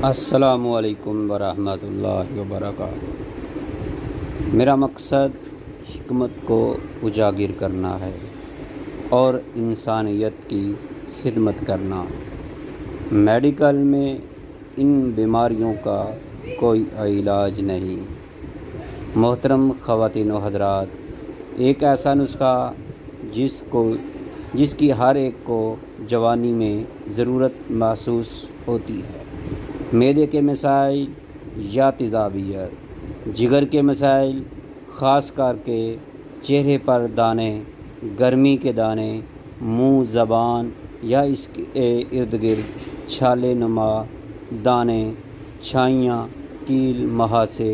السلام علیکم ورحمۃ اللہ وبرکاتہ۔ میرا مقصد حکمت کو اجاگر کرنا ہے اور انسانیت کی خدمت کرنا۔ میڈیکل میں ان بیماریوں کا کوئی علاج نہیں۔ محترم خواتین و حضرات، ایک ایسا نسخہ جس کی ہر ایک کو جوانی میں ضرورت محسوس ہوتی ہے۔ معدے کے مسائل یا تیزابیت، جگر کے مسائل، خاص کر کے چہرے پر دانے، گرمی کے دانے، منہ، زبان یا اس کے ارد گرد چھالے نما دانے، چھائیاں، کیل، مہاسے،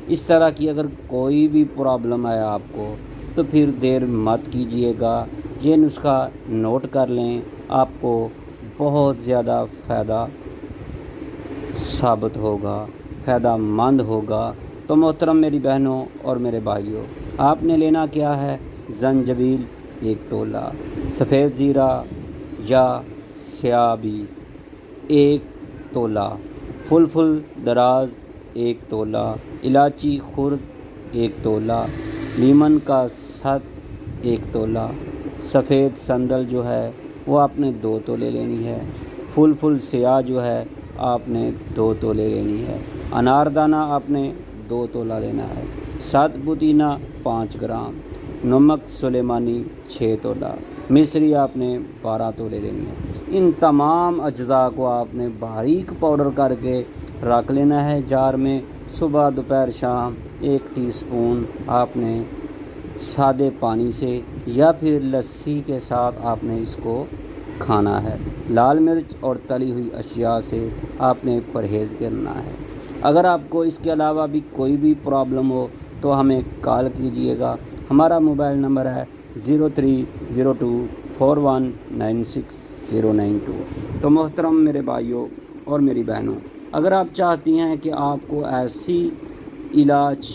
اس طرح کی اگر کوئی بھی پرابلم ہے آپ کو تو پھر دیر مت کیجیے گا۔ یہ نسخہ نوٹ کر لیں، آپ کو بہت زیادہ فائدہ ثابت ہوگا، فائدہ مند ہوگا۔ تو محترم میری بہنوں اور میرے بھائیوں، آپ نے لینا کیا ہے؟ زنجبیل 1 تولہ، سفید زیرہ یا سیابی 1 تولہ، فلفل دراز 1 تولہ، الائچی خرد 1 تولہ، لیمن کا ست 1 تولہ، سفید سندل جو ہے وہ آپ نے 2 تولے لینی ہے، فلفل سیاہ جو ہے آپ نے 2 تولے لینی ہے، اناردانہ آپ نے 2 تولہ لینا ہے، سات پودینہ 5 گرام، نمک سلیمانی 6 تولہ، مصری آپ نے 12 تولے لینی ہے۔ ان تمام اجزاء کو آپ نے باریک پاؤڈر کر کے رکھ لینا ہے جار میں۔ صبح دوپہر شام 1 ٹی اسپون آپ نے سادے پانی سے یا پھر لسی کے ساتھ آپ نے اس کو کھانا ہے۔ لال مرچ اور تلی ہوئی اشیاء سے آپ نے پرہیز کرنا ہے۔ اگر آپ کو اس کے علاوہ بھی کوئی بھی پرابلم ہو تو ہمیں کال کیجیے گا۔ ہمارا موبائل نمبر ہے 0302419692۔ تو محترم میرے بھائیوں اور میری بہنوں، اگر آپ چاہتی ہیں کہ آپ کو ایسی علاج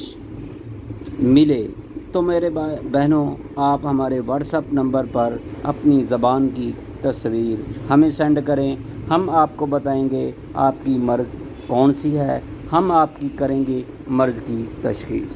ملے تو میرے بہنوں آپ ہمارے واٹس ایپ نمبر پر اپنی زبان کی تصویر ہمیں سینڈ کریں۔ ہم آپ کو بتائیں گے آپ کی مرض کون سی ہے، ہم آپ کی کریں گے مرض کی تشخیص۔